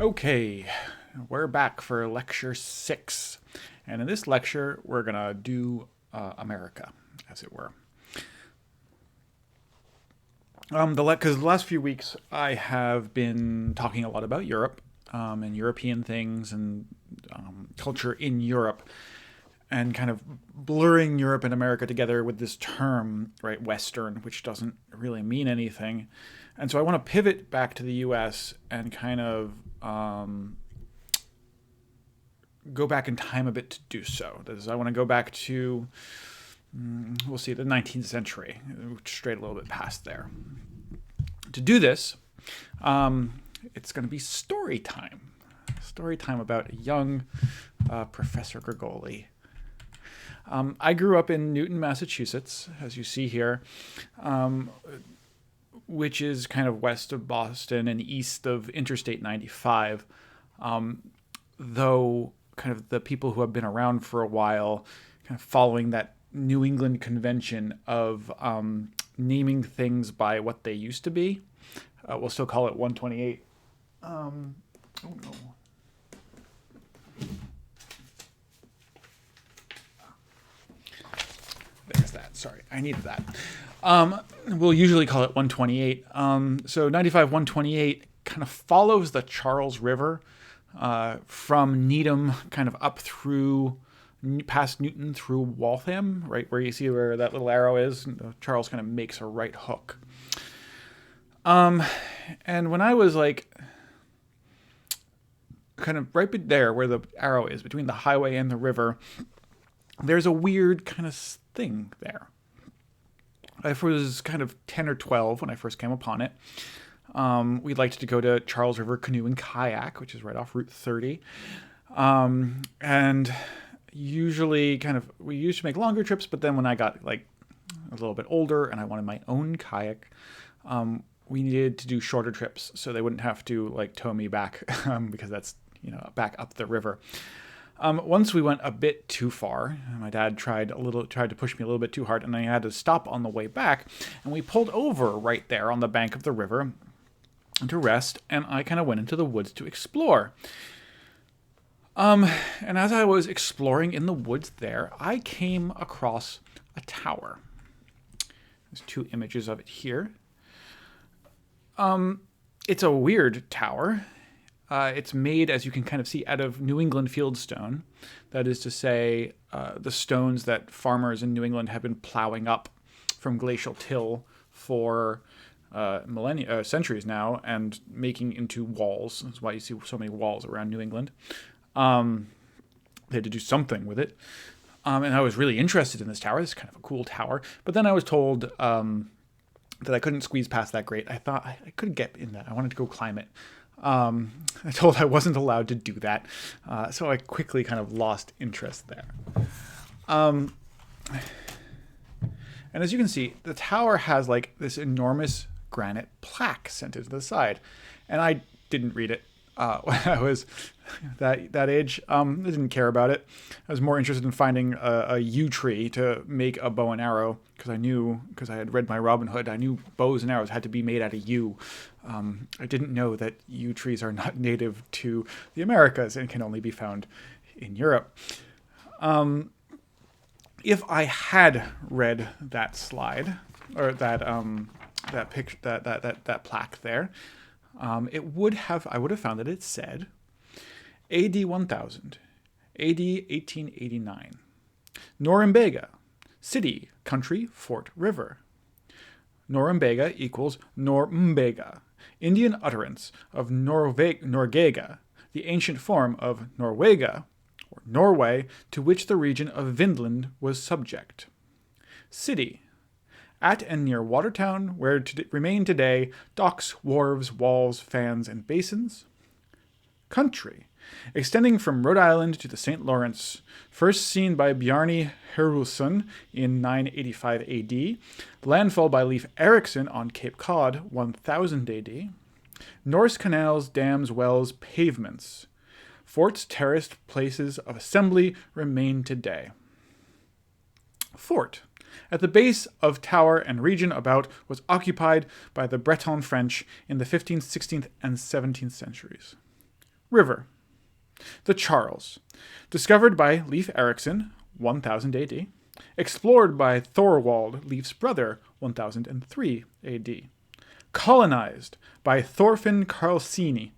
Okay, we're back for lecture 6. And in this lecture, we're going to do America, as it were. Because the last few weeks, I have been talking a lot about Europe and European things and culture in Europe, and kind of blurring Europe and America together with this term, right, Western, which doesn't really mean anything. And so I want to pivot back to the US and kind of go back in time a bit to do so. That is, I want to go back to, we'll see, the 19th century, straight a little bit past there. To do this, it's going to be story time. Story time about a young Professor Grigoli. I grew up in Newton, Massachusetts, as you see here, which is kind of west of Boston and east of Interstate 95. Though kind of the people who have been around for a while, kind of following that New England convention of naming things by what they used to be. We'll still call it 128. Oh no. There's that. Sorry, I needed that. We'll usually call it 128. So 95 128 kind of follows the Charles River from Needham kind of up through past Newton through Waltham, right where you see where that little arrow is. Charles kind of makes a right hook. And when I was like kind of right there where the arrow is between the highway and the river, there's a weird kind of thing there. I was kind of 10 or 12 when I first came upon it. We liked to go to Charles River Canoe and Kayak, which is right off Route 30. And usually we used to make longer trips, but then when I got like a little bit older and I wanted my own kayak, we needed to do shorter trips so they wouldn't have to like tow me back because that's, back up the river. Once we went a bit too far, my dad tried to push me a little bit too hard, and I had to stop on the way back, and we pulled over right there on the bank of the river to rest, and I kind of went into the woods to explore. And as I was exploring in the woods there, I came across a tower. There's 2 images of it here. It's a weird tower. It's made, as you can kind of see, out of New England fieldstone. That is to say, the stones that farmers in New England have been plowing up from glacial till for centuries now and making into walls. That's why you see so many walls around New England. They had to do something with it. And I was really interested in this tower. It's kind of a cool tower. But then I was told that I couldn't squeeze past that grate. I thought I couldn't get in that. I wanted to go climb it. I told I wasn't allowed to do that. So I quickly kind of lost interest there. And as you can see, the tower has like this enormous granite plaque sent into the side. And I didn't read it when I was that age. I didn't care about it. I was more interested in finding a yew tree to make a bow and arrow because I had read my Robin Hood. I knew bows and arrows had to be made out of yew. I didn't know that yew trees are not native to the Americas and can only be found in Europe. If I had read that slide or that picture, that plaque there, I would have found that it said AD 1000, AD 1889, Norumbega, city, country, fort, river. Norumbega equals Normbega, Indian utterance of Norgega, the ancient form of Norwega, or Norway, to which the region of Vinland was subject. City, at and near Watertown, where remain today docks, wharves, walls, fans, and basins. Country, extending from Rhode Island to the St. Lawrence, first seen by Bjarni Herjulfsson in 985 AD, landfall by Leif Erikson on Cape Cod 1000 AD, Norse canals, dams, wells, pavements, forts, terraced places of assembly remain today. Fort, at the base of tower and region about, was occupied by the Breton French in the 15th, 16th, and 17th centuries. River. The Charles, discovered by Leif Erikson, 1000 AD, explored by Thorwald, Leif's brother, 1003 AD, colonized by Thorfinn Karlseni,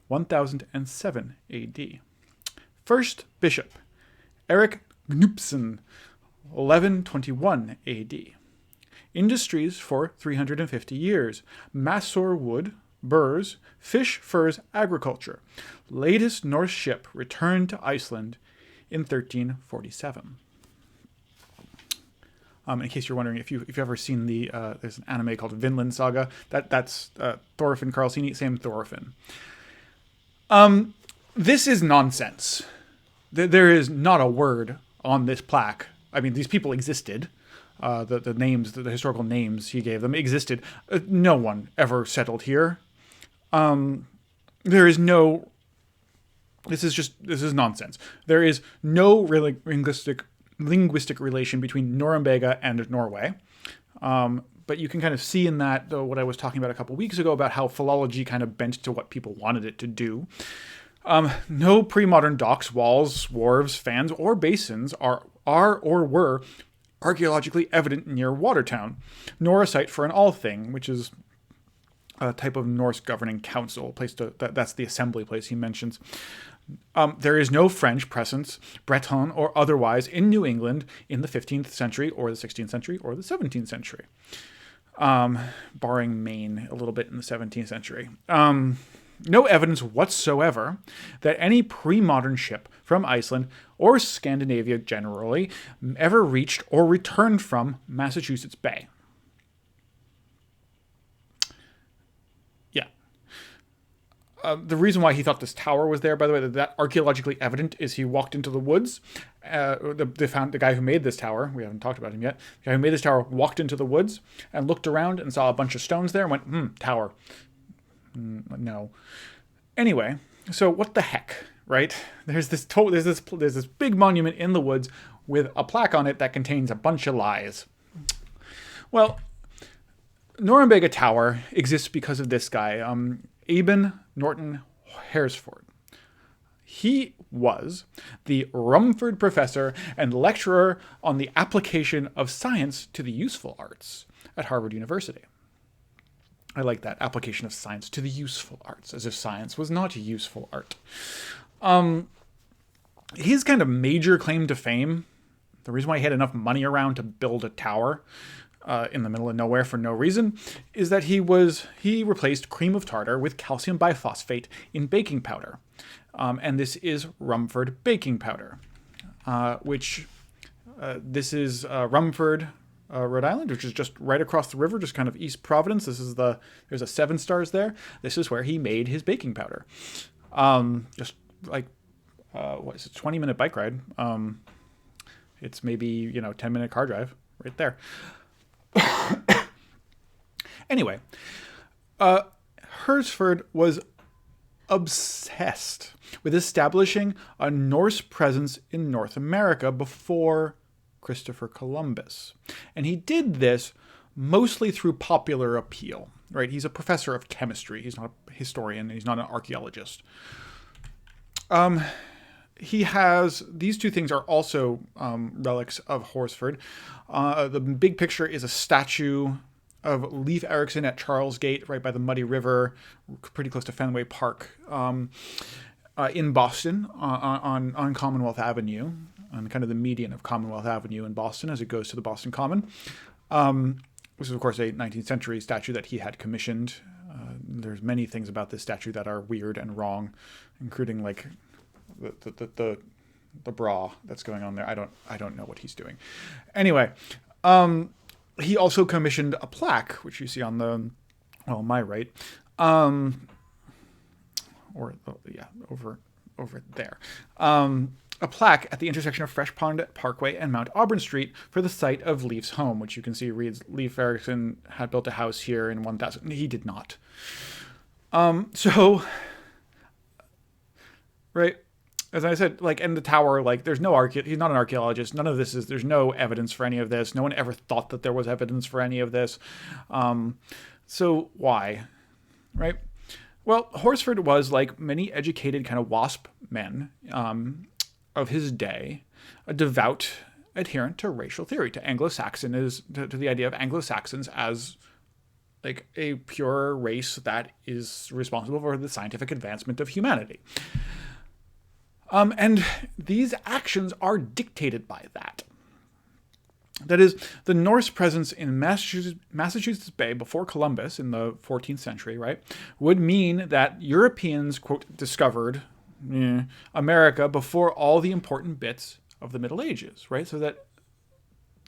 1007 AD. First bishop, Erik Knupson, 1121 AD. Industries for 350 years. Massor wood, burrs, fish, furs, agriculture. Latest Norse ship returned to Iceland in 1347. In case you're wondering, if you've ever seen there's an anime called Vinland Saga. That's Thorfinn Karlseni, same Thorfinn. This is nonsense. There is not a word on this plaque. I mean, these people existed. The names, the historical names he gave them existed. No one ever settled here. There is no. This is nonsense. There is no really linguistic relation between Norumbega and Norway. But you can kind of see in that what I was talking about a couple weeks ago about how philology kind of bent to what people wanted it to do. No pre-modern docks, walls, wharves, fans, or basins are or were archaeologically evident near Watertown, nor a site for an Althing, which is a type of Norse governing council, that's the assembly place he mentions. There is no French presence, Breton or otherwise, in New England in the 15th century or the 16th century or the 17th century, barring Maine a little bit in the 17th century. No evidence whatsoever that any pre-modern ship from Iceland or Scandinavia generally ever reached or returned from Massachusetts Bay. The reason why he thought this tower was there, by the way, that archaeologically evident, is he walked into the woods. They found the guy who made this tower. We haven't talked about him yet. The guy who made this tower walked into the woods and looked around and saw a bunch of stones there and went, tower. No. Anyway, so what the heck, right? There's this big monument in the woods with a plaque on it that contains a bunch of lies. Well, Norumbega Tower exists because of this guy, Eben Norton Haresford. He was the Rumford Professor and lecturer on the application of science to the useful arts at Harvard University. I like that, application of science to the useful arts, as if science was not a useful art. His kind of major claim to fame, the reason why he had enough money around to build a tower in the middle of nowhere for no reason, is that he replaced cream of tartar with calcium biphosphate in baking powder. And this is Rumford baking powder, this is Rumford, Rhode Island, which is just right across the river, just kind of East Providence. There's a 7 stars there. This is where he made his baking powder. Just like, 20-minute bike ride. It's maybe, 10-minute car drive right there. Anyway, Haresford was obsessed with establishing a Norse presence in North America before Christopher Columbus. And he did this mostly through popular appeal, right? He's a professor of chemistry. He's not a historian. He's not an archaeologist. He has, these two things are also relics of Haresford. The big picture is a statue of Leif Erikson at Charles Gate, right by the Muddy River, pretty close to Fenway Park, in Boston, on Commonwealth Avenue, on kind of the median of Commonwealth Avenue in Boston as it goes to the Boston Common. This is, of course, a 19th century statue that he had commissioned. There's many things about this statue that are weird and wrong, including like the bra that's going on there. I don't know what he's doing. Anyway, he also commissioned a plaque, which you see on my right, over there. A plaque at the intersection of Fresh Pond Parkway and Mount Auburn Street for the site of Leif's home, which you can see reads, Leif Erikson had built a house here in 1000. He did not. Right, as I said, and the tower, there's no he's not an archaeologist. None of this there's no evidence for any of this. No one ever thought that there was evidence for any of this. So why, right? Well, Horsford was, like many educated kind of WASP men of his day, a devout adherent to racial theory, to Anglo-Saxon to the idea of Anglo-Saxons as like a pure race that is responsible for the scientific advancement of humanity. And these actions are dictated by that. That is, the Norse presence in Massachusetts Bay before Columbus in the 14th century, right, would mean that Europeans, quote, discovered America before all the important bits of the Middle Ages, right? So that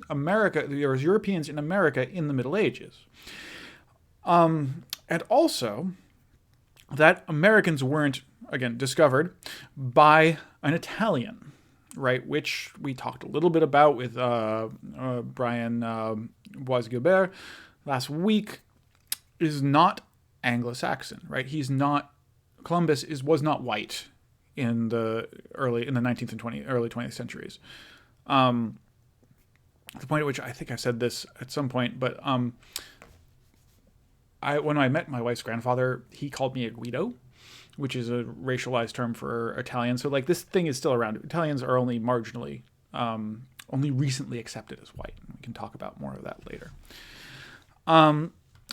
there was Europeans in America in the Middle Ages. And also that Americans weren't, again, discovered by an Italian, right, which we talked a little bit about with Brian Bois-Guilbert last week, is not Anglo-Saxon, right? Columbus was not white in the 19th and early 20th centuries. The point at which I think I've said this at some point, but when I met my wife's grandfather, he called me a Guido, which is a racialized term for Italian. So like this thing is still around. Italians are only marginally, only recently accepted as white. We can talk about more of that later.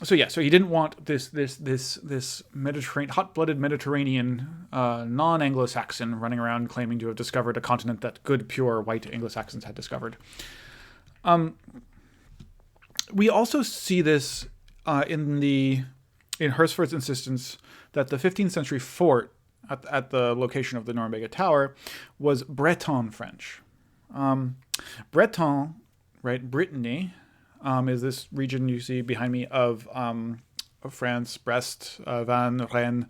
So he didn't want this Mediterranean, hot-blooded Mediterranean, non-Anglo-Saxon running around claiming to have discovered a continent that good, pure white Anglo-Saxons had discovered. We also see this in Horsford's insistence that the 15th century fort at the location of the Norumbega Tower was Breton French. Breton, right, Brittany, is this region you see behind me of France, Brest, Vannes, Rennes,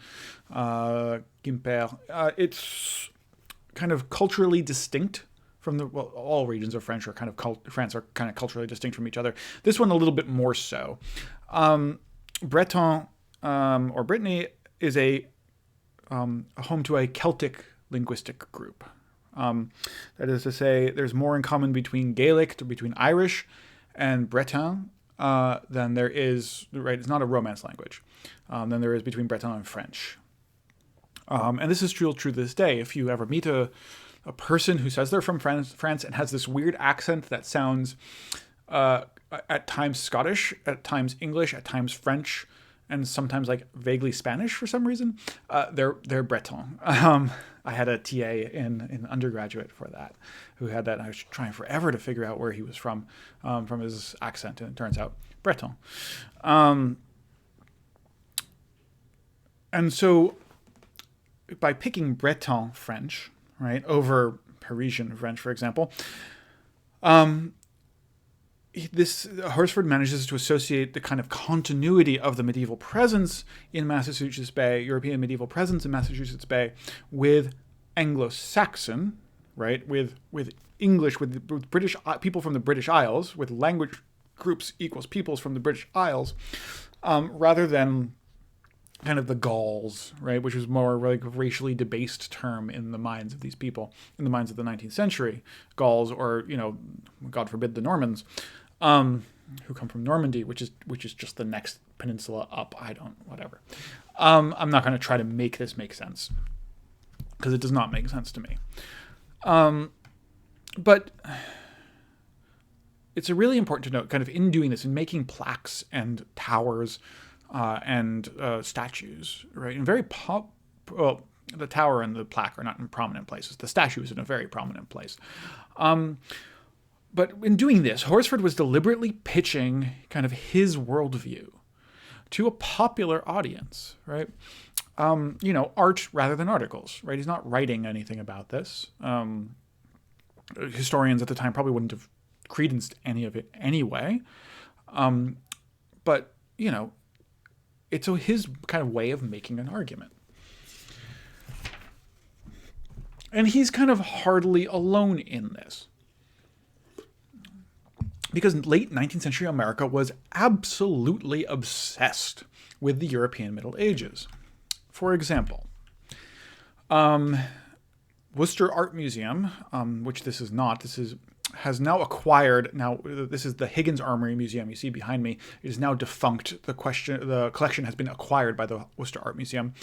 Quimper. It's kind of culturally distinct from all regions of France are kind of culturally distinct from each other. This one a little bit more so. Breton or Brittany is a home to a Celtic linguistic group. That is to say, there's more in common between Gaelic, between Irish, and Breton than there is, right, it's not a Romance language, than there is between Breton and French. And this is true to this day. If you ever meet a person who says they're from France and has this weird accent that sounds at times Scottish, at times English, at times French, and sometimes like vaguely Spanish for some reason, they're Breton. I had a TA in undergraduate for that who had that. And I was trying forever to figure out where he was from his accent, and it turns out Breton. And so by picking Breton French, right, over Parisian French, for example, Horsford manages to associate the kind of continuity of the medieval presence in Massachusetts Bay, European medieval presence in Massachusetts Bay, with Anglo-Saxon, right, with English, with British people from the British Isles, with language groups equals peoples from the British Isles, rather than kind of the Gauls, right, which was more like a racially debased term in the minds of these people, in the minds of the 19th century. Gauls, or, God forbid, the Normans, who come from Normandy, which is just the next peninsula up. Whatever. I'm not going to try to make this make sense, because it does not make sense to me. But it's really important to note, kind of in doing this, in making plaques and towers and statues, right? And the tower and the plaque are not in prominent places. The statue is in a very prominent place. But in doing this, Horsford was deliberately pitching kind of his worldview to a popular audience, right? Art rather than articles, right? He's not writing anything about this. Historians at the time probably wouldn't have credenced any of it anyway. But, it's his kind of way of making an argument. And he's kind of hardly alone in this. Because late 19th century America was absolutely obsessed with the European Middle Ages. For example, Worcester Art Museum, which this is not, has now acquired. Now this is the Higgins Armory Museum. You see behind me. It is now defunct. The collection has been acquired by the Worcester Art Museum.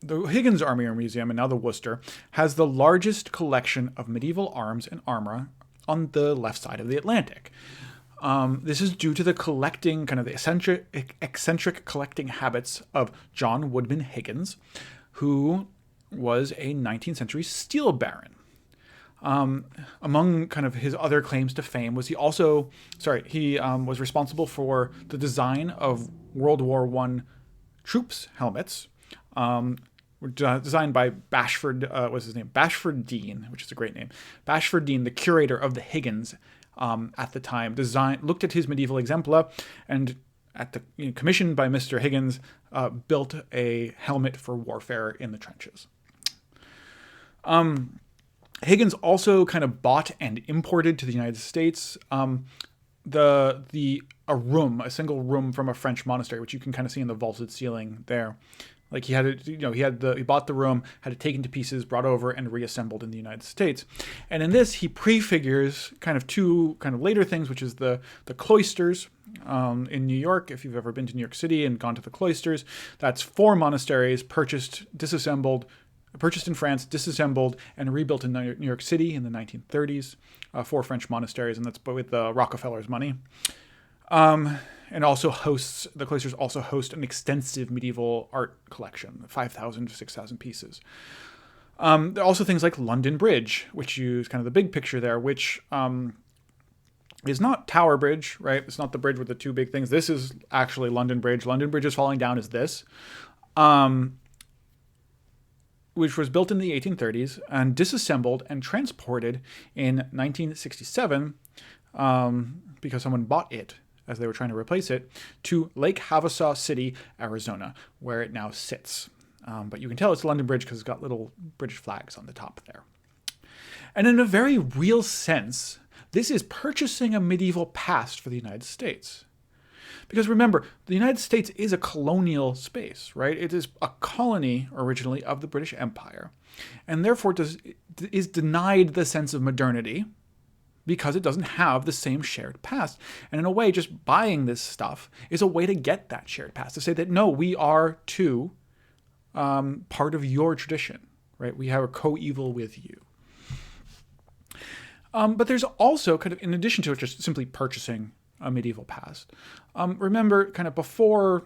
The Higgins Armory Museum, and now the Worcester, has the largest collection of medieval arms and armor on the left side of the Atlantic. This is due to the collecting, kind of the eccentric collecting habits of John Woodman Higgins, who was a 19th century steel baron. Among kind of his other claims to fame was he was responsible for the design of World War I troops helmets, designed by Bashford, what's his name? Bashford Dean, which is a great name. Bashford Dean, the curator of the Higgins at the time, looked at his medieval exemplar, and commissioned by Mr. Higgins, built a helmet for warfare in the trenches. Higgins also kind of bought and imported to the United States a single room from a French monastery, which you can kind of see in the vaulted ceiling there. Like he bought the room, had it taken to pieces, brought over, and reassembled in the United States. And in this, he prefigures kind of two kind of later things, which is the cloisters in New York. If you've ever been to New York City and gone to the cloisters, that's 4 monasteries purchased in France, disassembled, and rebuilt in New York City in the 1930s. 4 French monasteries, and that's with the Rockefeller's money. And also the cloisters also host an extensive medieval art collection, 5,000 to 6,000 pieces. There are also things like London Bridge, which use kind of the big picture there, which is not Tower Bridge, right? It's not the bridge with the 2 big things. This is actually London Bridge. London Bridge is falling down is this, which was built in the 1830s and disassembled and transported in 1967 because someone bought it as they were trying to replace it, to Lake Havasu City, Arizona, where it now sits. But you can tell it's London Bridge because it's got little British flags on the top there. And in a very real sense, this is purchasing a medieval past for the United States. Because remember, the United States is a colonial space, right? It is a colony originally of the British Empire, and therefore is denied the sense of modernity, because it doesn't have the same shared past. And in a way, just buying this stuff is a way to get that shared past, to say that, no, we are too part of your tradition, right? We are coeval with you. But there's also kind of, in addition to it just simply purchasing a medieval past, remember kind of before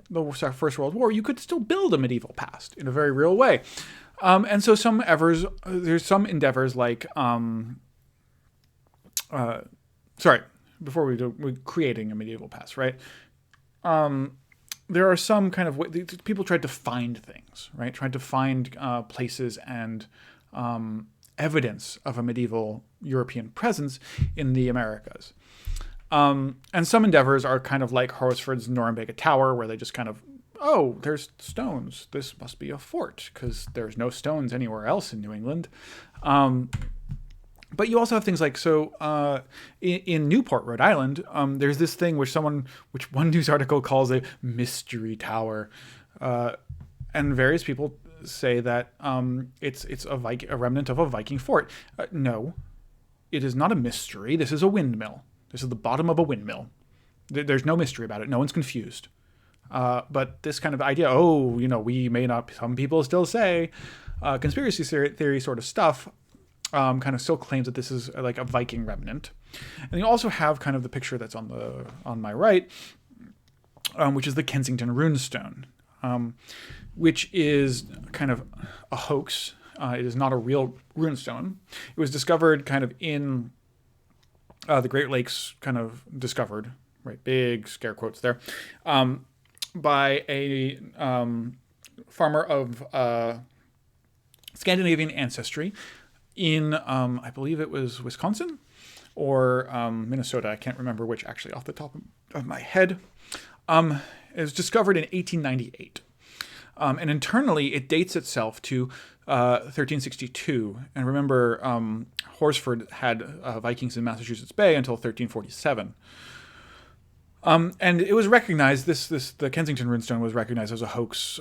the First World War, you could still build a medieval past in a very real way. And so there's some endeavors like, before we're creating a medieval past, right? There are some kind of people tried to find things, right? Tried to find places and evidence of a medieval European presence in the Americas. And some endeavors are kind of like Horsford's Norumbega Tower, where they just kind of, oh, there's stones. This must be a fort because there's no stones anywhere else in New England. But you also have things like, in Newport, Rhode Island, there's this thing which one news article calls a mystery tower. And various people say that it's a remnant of a Viking fort. No, it is not a mystery. This is a windmill. This is the bottom of a windmill. There's no mystery about it. No one's confused. But this kind of idea, we may not, some people still say, conspiracy theory sort of stuff, kind of still claims that this is like a Viking remnant. And you also have kind of the picture that's on my right, which is the Kensington runestone, which is kind of a hoax. It is not a real runestone. It was discovered kind of in the Great Lakes, kind of discovered, right? Big scare quotes there, by a farmer of Scandinavian ancestry in, I believe it was Wisconsin or Minnesota. I can't remember which actually off the top of my head. It was discovered in 1898. And internally, it dates itself to 1362. And remember, Horsford had Vikings in Massachusetts Bay until 1347. And it was recognized. The Kensington runestone was recognized as a hoax,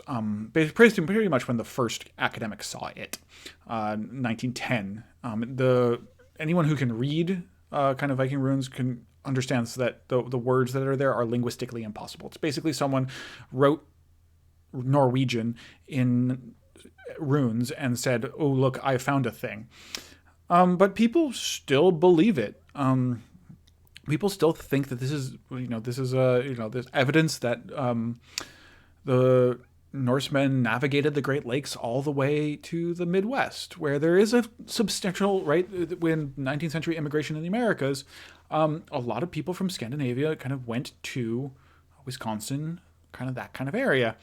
pretty much when the first academics saw it, 1910. Anyone who can read kind of Viking runes can understands that the words that are there are linguistically impossible. It's basically someone wrote Norwegian in runes and said, "Oh, look, I found a thing." But people still believe it. People still think that there's evidence that the Norsemen navigated the Great Lakes all the way to the Midwest, where there is a substantial, right, when 19th century immigration in the Americas, a lot of people from Scandinavia kind of went to Wisconsin, kind of that kind of area.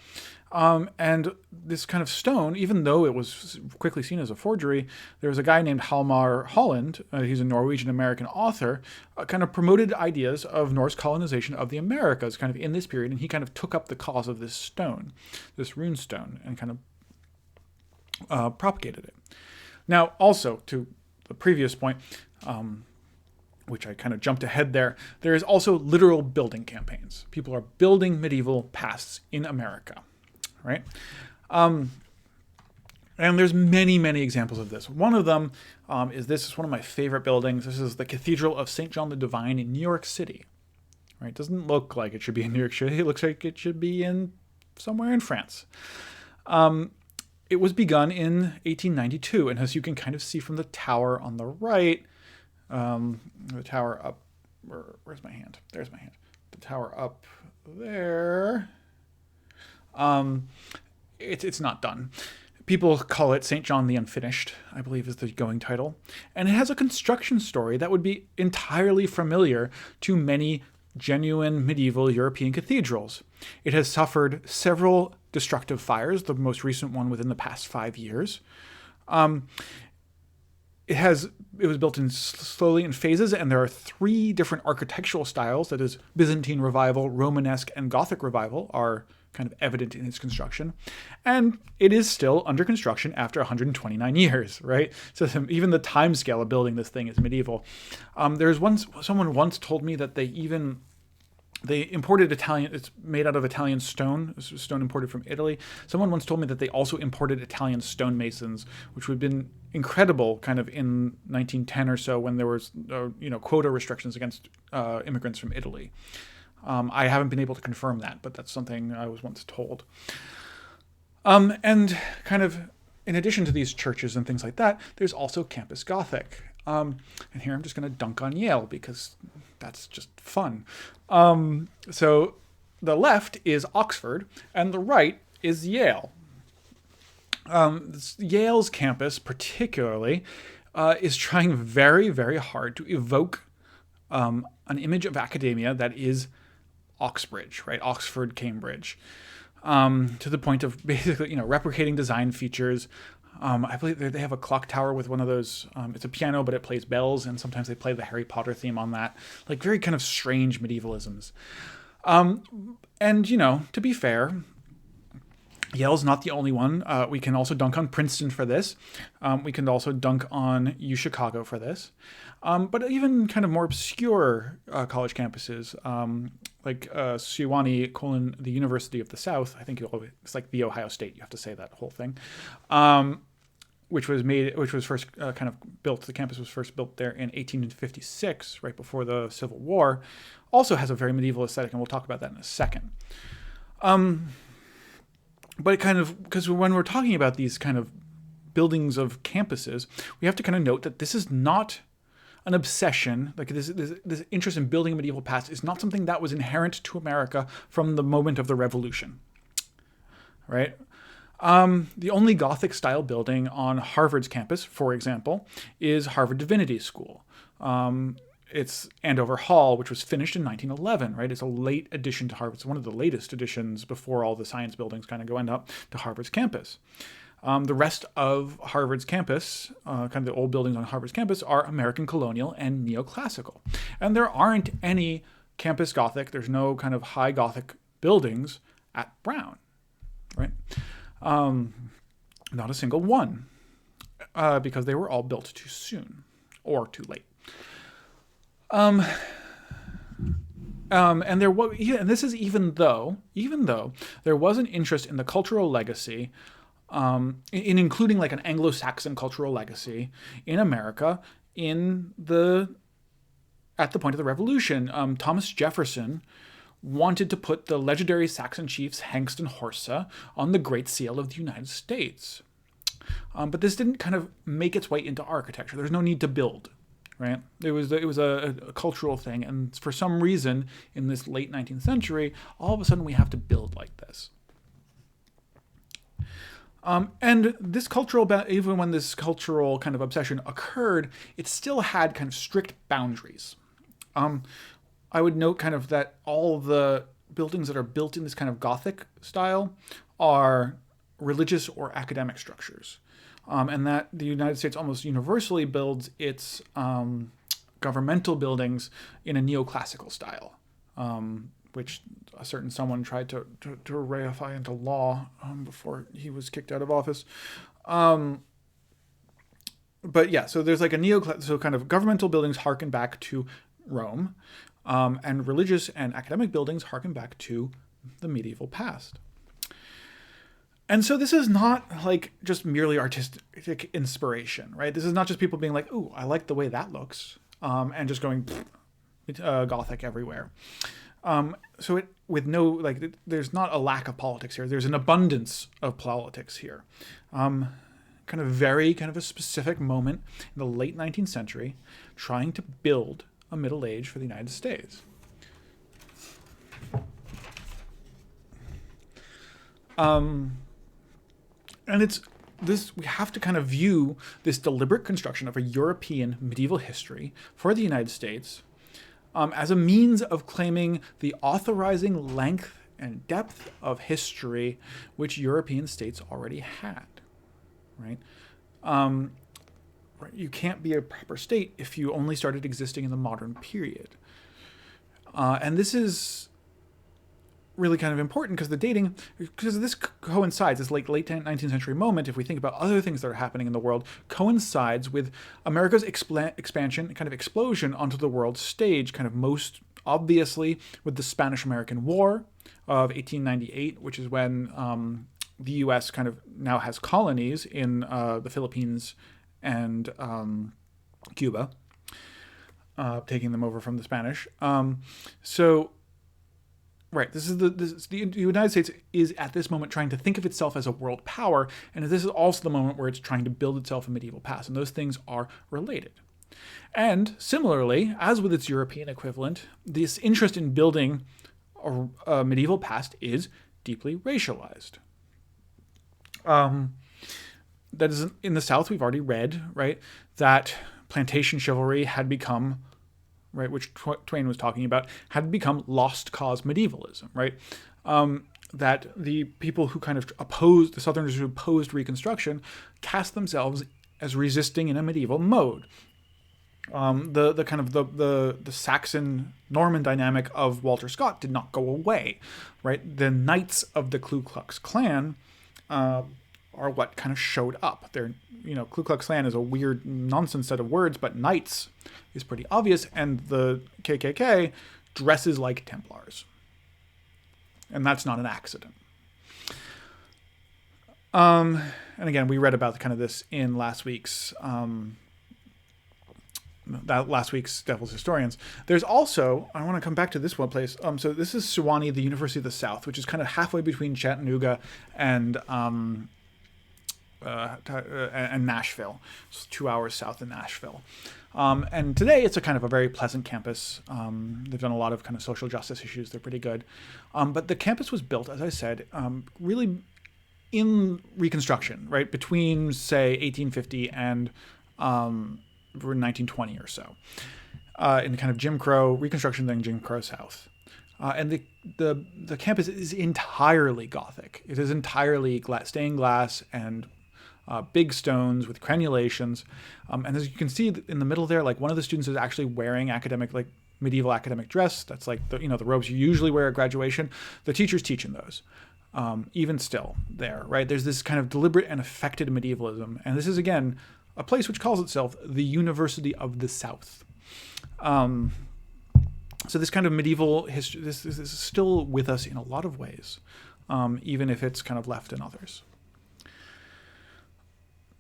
And this kind of stone, even though it was quickly seen as a forgery, there was a guy named Halmar Holland, he's a Norwegian-American author, kind of promoted ideas of Norse colonization of the Americas kind of in this period, and he kind of took up the cause of this stone, this rune stone, and kind of propagated it. Now, also, to the previous point, which I kind of jumped ahead there is also literal building campaigns. People are building medieval pasts in America. Right? And there's many, many examples of this. One of them is this. It's one of my favorite buildings. This is the Cathedral of St. John the Divine in New York City. Right? It doesn't look like it should be in New York City. It looks like it should be in somewhere in France. It was begun in 1892, and as you can kind of see from the tower on the right, the tower up, where's my hand? There's my hand. The tower up there. It's not done. People call it St. John the Unfinished, I believe is the going title. And it has a construction story that would be entirely familiar to many genuine medieval European cathedrals. It has suffered several destructive fires, the most recent one within the past 5 years. It was built slowly in phases, and there are 3 different architectural styles, that is Byzantine Revival, Romanesque, and Gothic Revival are kind of evident in its construction. And it is still under construction after 129 years, right? So even the time scale of building this thing is medieval. Someone once told me that they imported Italian, it's made out of Italian stone, stone imported from Italy. Someone once told me that they also imported Italian stonemasons, which would have been incredible kind of in 1910 or so when there was, quota restrictions against immigrants from Italy. I haven't been able to confirm that, but that's something I was once told. And kind of in addition to these churches and things like that, there's also Campus Gothic. And here I'm just going to dunk on Yale because that's just fun. So the left is Oxford and the right is Yale. Yale's campus particularly is trying very, very hard to evoke an image of academia that is Oxbridge, right? Oxford, Cambridge, to the point of basically, replicating design features. I believe they have a clock tower with one of those. It's a piano, but it plays bells, and sometimes they play the Harry Potter theme on that. Like very kind of strange medievalisms. And to be fair, Yale's not the only one. We can also dunk on Princeton for this. We can also dunk on UChicago for this. But even kind of more obscure college campuses, like Sewanee, the University of the South, I think it's like the Ohio State, you have to say that whole thing, which was first kind of built, the campus was first built there in 1856, right before the Civil War, also has a very medieval aesthetic, and we'll talk about that in a second. But it kind of, because when we're talking about these kind of buildings of campuses, we have to kind of note that this is not an obsession, like this interest in building a medieval past is not something that was inherent to America from the moment of the Revolution, right? The only Gothic-style building on Harvard's campus, for example, is Harvard Divinity School. It's Andover Hall, which was finished in 1911, right? It's a late addition to Harvard. It's one of the latest additions before all the science buildings kind of go end up to Harvard's campus. The rest of Harvard's campus, kind of the old buildings on Harvard's campus, are American Colonial and Neoclassical. And there aren't any campus Gothic, there's no kind of high Gothic buildings at Brown, right? Not a single one, because they were all built too soon or too late. And there was, yeah, and this is even though there was an interest in the cultural legacy, in including like an Anglo-Saxon cultural legacy in America in the at the point of the Revolution. Thomas Jefferson wanted to put the legendary Saxon chiefs Hengst and Horsa on the Great Seal of the United States. But this didn't kind of make its way into architecture. There's no need to build, right? It was a cultural thing, and for some reason in this late 19th century, all of a sudden we have to build like this. And this even when this cultural kind of obsession occurred, it still had kind of strict boundaries. I would note kind of that all the buildings that are built in this kind of Gothic style are religious or academic structures. And that the United States almost universally builds its governmental buildings in a neoclassical style, which a certain someone tried to reify into law before he was kicked out of office. But yeah, so there's like so kind of governmental buildings harken back to Rome, and religious and academic buildings harken back to the medieval past. And so this is not like just merely artistic inspiration, right? This is not just people being like, "Ooh, I like the way that looks," and just going Gothic everywhere. So it with no like, there's not a lack of politics here. There's an abundance of politics here. Kind of a specific moment in the late 19th century, trying to build a Middle Age for the United States. And it's this, we have to kind of view this deliberate construction of a European medieval history for the United States as a means of claiming the authorizing length and depth of history which European states already had, right? You can't be a proper state if you only started existing in the modern period. And this is really kind of important because this coincides, this late 19th century moment, if we think about other things that are happening in the world, coincides with America's expansion, kind of explosion onto the world stage, kind of most obviously with the Spanish-American War of 1898, which is when the U.S. kind of now has colonies in the Philippines and Cuba, taking them over from the Spanish. Right, this is the United States is at this moment trying to think of itself as a world power, and this is also the moment where it's trying to build itself a medieval past, and those things are related. And similarly, as with its European equivalent, this interest in building a medieval past is deeply racialized. That is, in the South, we've already read, right, that plantation chivalry had become, right, which Twain was talking about, had become lost cause medievalism, right? That the people who kind of opposed, the Southerners who opposed Reconstruction, cast themselves as resisting in a medieval mode. The kind of the Saxon Norman dynamic of Walter Scott did not go away, right? The Knights of the Ku Klux Klan are what kind of showed up. They're, Ku Klux Klan is a weird nonsense set of words, but Knights is pretty obvious, and the KKK dresses like Templars. And that's not an accident. And again, we read about kind of this in last week's Devil's Historians. There's also, I want to come back to this one place. So this is Sewanee, the University of the South, which is kind of halfway between Chattanooga and Nashville. It's 2 hours south of Nashville. And today it's a kind of a very pleasant campus. They've done a lot of kind of social justice issues. They're pretty good. But the campus was built, as I said, really in Reconstruction, right? Between, say, 1850 and 1920 or so. In kind of Jim Crow, Reconstruction, then Jim Crow South. And the campus is entirely Gothic. It is entirely stained glass and big stones with crenulations. And as you can see in the middle there, like one of the students is actually wearing medieval academic dress. That's like the robes you usually wear at graduation. The teacher's teaching those. Even still there, right? There's this kind of deliberate and affected medievalism. And this is, again, a place which calls itself the University of the South. So this kind of medieval history, this is still with us in a lot of ways, even if it's kind of left in others.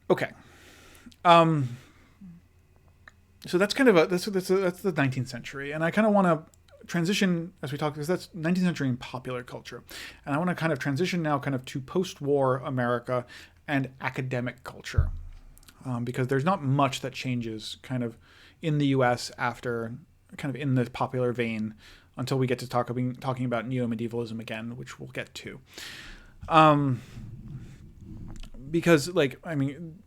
Okay. So that's kind of that's the 19th century, and I kind of want to transition as we talk, because that's 19th century in popular culture, and I want to kind of transition now kind of to post-war America and academic culture, because there's not much that changes kind of in the U.S. after kind of in the popular vein until we get to talking about neo-medievalism again, which we'll get to. Because, like, I mean,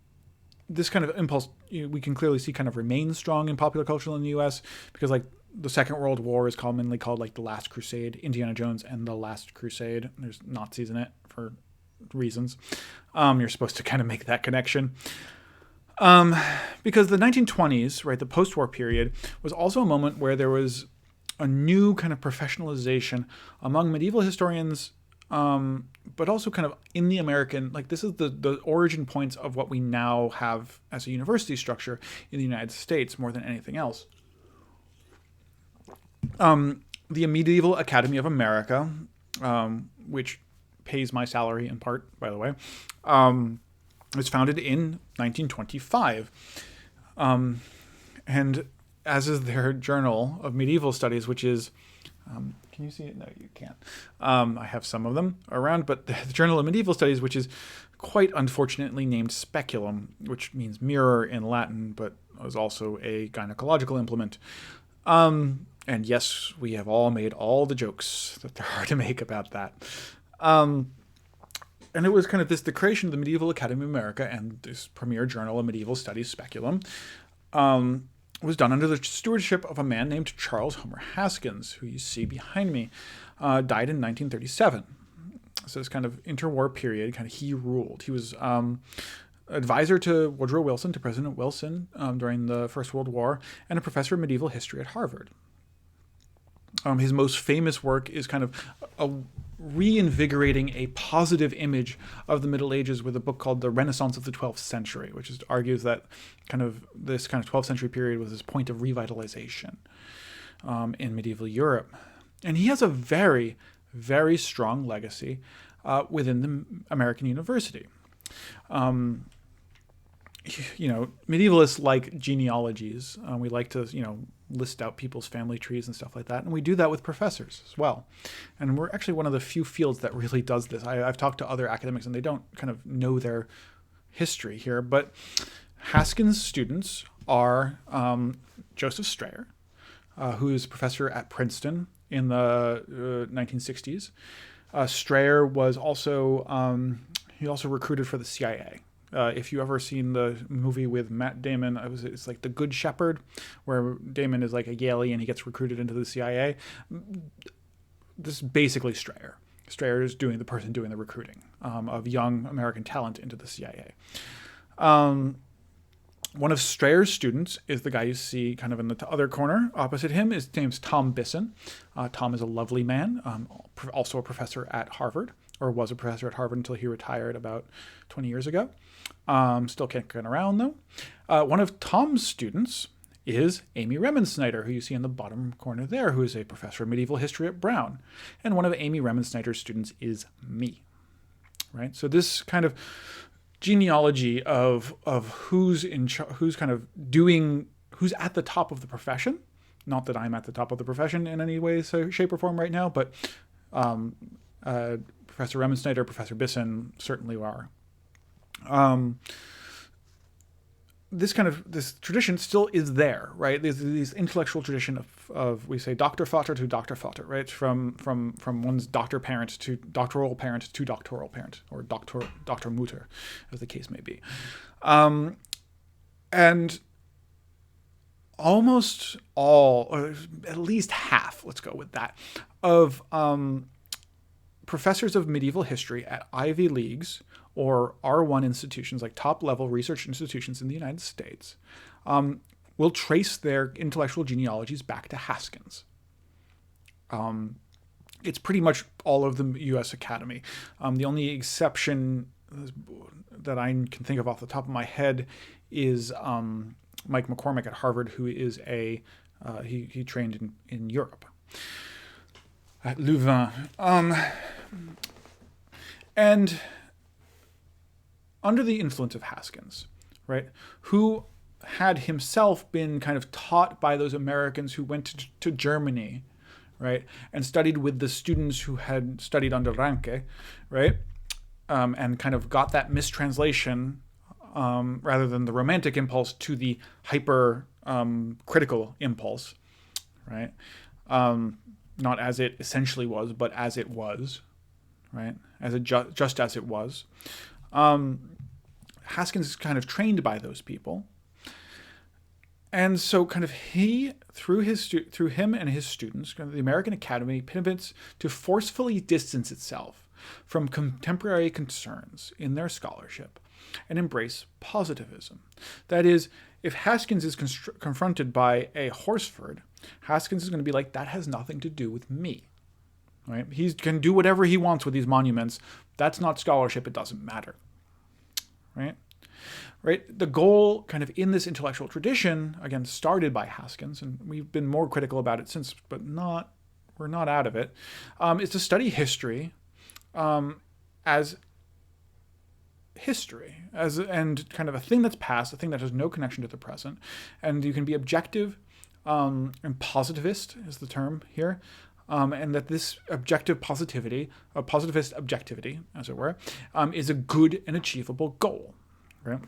this kind of impulse, we can clearly see kind of remains strong in popular culture in the U.S. because, like, the Second World War is commonly called, like, the Last Crusade, Indiana Jones and the Last Crusade. There's Nazis in it for reasons. You're supposed to kind of make that connection. Because the 1920s, right, the post-war period, was also a moment where there was a new kind of professionalization among medieval historians, but also kind of in the American, like, this is the origin points of what we now have as a university structure in the United States more than anything else. The Medieval Academy of America, which pays my salary in part, by the way, was founded in 1925. And as is their Journal of Medieval Studies, which is, can you see it? No, you can't. I have some of them around, but the Journal of Medieval Studies, which is quite unfortunately named Speculum, which means mirror in Latin, but was also a gynecological implement. And yes, we have all made all the jokes that there are to make about that. And it was kind of the creation of the Medieval Academy of America and this premier journal of medieval studies, Speculum, was done under the stewardship of a man named Charles Homer Haskins, who you see behind me, died in 1937. So this kind of interwar period, kind of he ruled. He was advisor to Woodrow Wilson, to President Wilson during the First World War, and a professor of medieval history at Harvard. His most famous work is kind of reinvigorating a positive image of the Middle Ages with a book called The Renaissance of the 12th Century, which argues that this kind of 12th century period was this point of revitalization in medieval Europe. And he has a very, very strong legacy within the American university. Medievalists like genealogies. We like to, list out people's family trees and stuff like that. And we do that with professors as well. And we're actually one of the few fields that really does this. I've talked to other academics and they don't kind of know their history here. But Haskins' students are Joseph Strayer, who is a professor at Princeton in the 1960s. Strayer was also, he also recruited for the CIA. If you ever seen the movie with Matt Damon, it's like The Good Shepherd, where Damon is like a Yaley and he gets recruited into the CIA. This is basically Strayer. Strayer is doing the recruiting of young American talent into the CIA. One of Strayer's students is the guy you see kind of in the other corner opposite him. His name's Tom Bisson. Tom is a lovely man, also a professor at Harvard, or was a professor at Harvard until he retired about 20 years ago. Still kicking around, though. One of Tom's students is Amy Remensnyder, who you see in the bottom corner there, who is a professor of medieval history at Brown. And one of Amy Remensnyder's students is me. Right? So this kind of genealogy of who's kind of doing, who's at the top of the profession. Not that I'm at the top of the profession in any way, shape, or form right now, but Professor Remensnyder, Professor Bisson certainly are. This tradition still is there, right? There's this intellectual tradition of we say Dr. Vater to Dr. Vater, right? From one's doctoral parent to doctoral parent, or Dr. Mutter, as the case may be. And almost all, or at least half, let's go with that, of professors of medieval history at Ivy Leagues or R1 institutions, like top-level research institutions in the United States, will trace their intellectual genealogies back to Haskins. It's pretty much all of the U.S. Academy. The only exception that I can think of off the top of my head is Mike McCormick at Harvard, who is he trained in Europe. at Louvain. And under the influence of Haskins, right, who had himself been kind of taught by those Americans who went to Germany, right, and studied with the students who had studied under Ranke, right, and kind of got that mistranslation rather than the romantic impulse to the hyper critical impulse, right? Not as it essentially was, but as it was, right? As it just as it was. Haskins is kind of trained by those people, and so kind of he, through him and his students, kind of the American Academy pivots to forcefully distance itself from contemporary concerns in their scholarship and embrace positivism. That is, if Haskins is confronted by a Horsford, Haskins is going to be like, that has nothing to do with me. Right? He can do whatever he wants with these monuments. That's not scholarship. It doesn't matter. Right? Right? The goal kind of in this intellectual tradition, again, started by Haskins, and we've been more critical about it since, but we're not out of it, is to study history as history, and kind of a thing that's past, a thing that has no connection to the present. And you can be objective and positivist is the term here. And that this objective positivity, or positivist objectivity, as it were, is a good and achievable goal, right?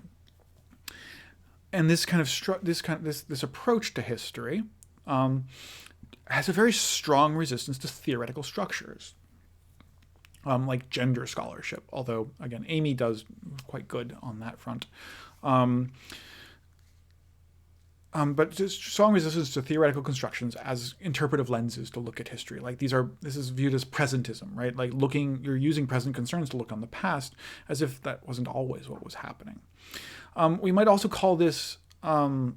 And this kind of this approach to history has a very strong resistance to theoretical structures, like gender scholarship. Although again, Amy does quite good on that front. But just strong resistance to theoretical constructions as interpretive lenses to look at history. Like this is viewed as presentism, right? Like you're using present concerns to look on the past as if that wasn't always what was happening. We might also call this, and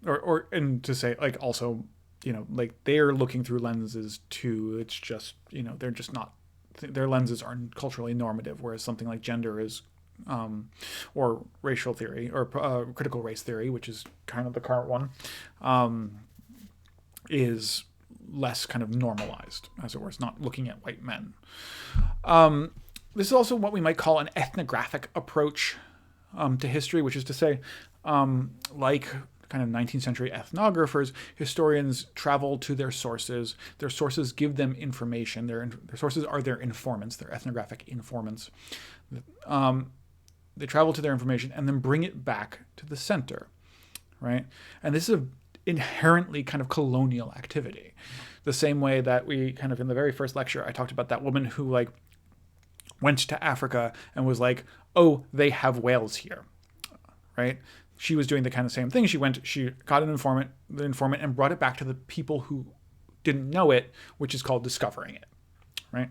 to say like also, like they're looking through lenses too. It's just, they're just not, their lenses aren't culturally normative, whereas something like gender is, or racial theory, or critical race theory, which is kind of the current one, is less kind of normalized, as it were. It's not looking at white men. This is also what we might call an ethnographic approach to history, which is to say, like kind of 19th century ethnographers, historians travel to their sources. Their sources give them information. Their sources are their informants, their ethnographic informants. They travel to their information and then bring it back to the center, right? And this is an inherently kind of colonial activity. The same way that we kind of in the very first lecture, I talked about that woman who like went to Africa and was like, oh, they have whales here, right? She was doing the kind of same thing. She got the informant and brought it back to the people who didn't know it, which is called discovering it, right?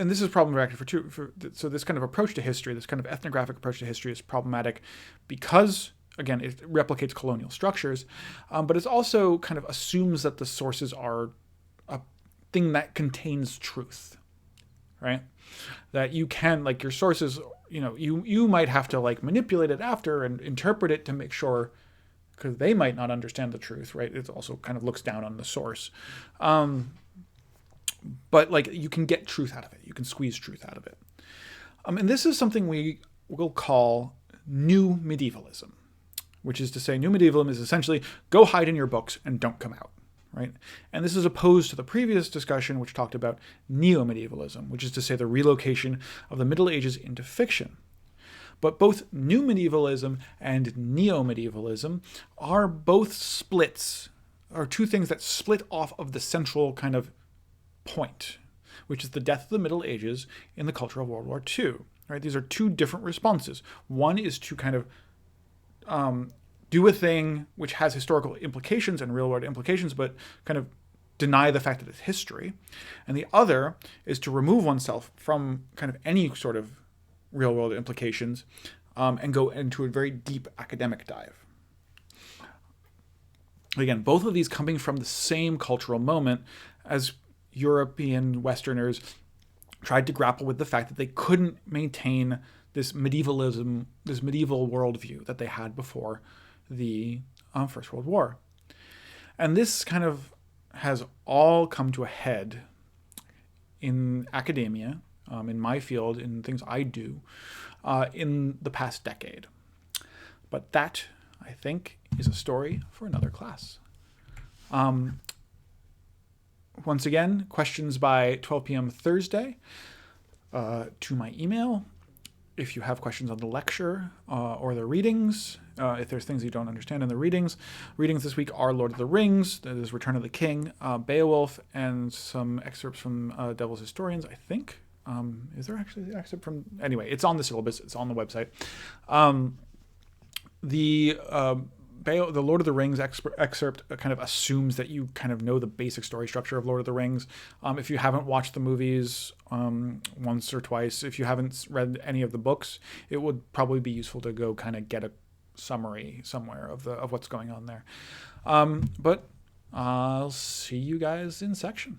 And this is problematic so this kind of approach to history, this kind of ethnographic approach to history is problematic because, again, it replicates colonial structures, but it also kind of assumes that the sources are a thing that contains truth, right? That you can, like your sources, you might have to like manipulate it after and interpret it to make sure, because they might not understand the truth, right? It also kind of looks down on the source. But like you can get truth out of it. You can squeeze truth out of it. And this is something we will call new medievalism, which is to say new medievalism is essentially go hide in your books and don't come out, right? And this is opposed to the previous discussion, which talked about neo-medievalism, which is to say the relocation of the Middle Ages into fiction. But both new medievalism and neo-medievalism are both splits, are two things that split off of the central kind of point, which is the death of the Middle Ages in the culture of World War II. Right? These are two different responses. One is to kind of do a thing which has historical implications and real-world implications, but kind of deny the fact that it's history. And the other is to remove oneself from kind of any sort of real-world implications and go into a very deep academic dive. Again, both of these coming from the same cultural moment as European Westerners tried to grapple with the fact that they couldn't maintain this medievalism, this medieval worldview that they had before the First World War. And this kind of has all come to a head in academia, in my field, in things I do, in the past decade. But that, I think, is a story for another class. Once again, questions by 12 p.m. Thursday to my email. If you have questions on the lecture or the readings, if there's things you don't understand in the readings this week are Lord of the Rings, that is Return of the King, Beowulf, and some excerpts from Devil's Historians, I think. Is there actually an excerpt from... Anyway, it's on the syllabus. It's on the website. The Lord of the Rings excerpt kind of assumes that you kind of know the basic story structure of Lord of the Rings. If you haven't watched the movies once or twice, if you haven't read any of the books, it would probably be useful to go kind of get a summary somewhere of what's going on there. But I'll see you guys in section.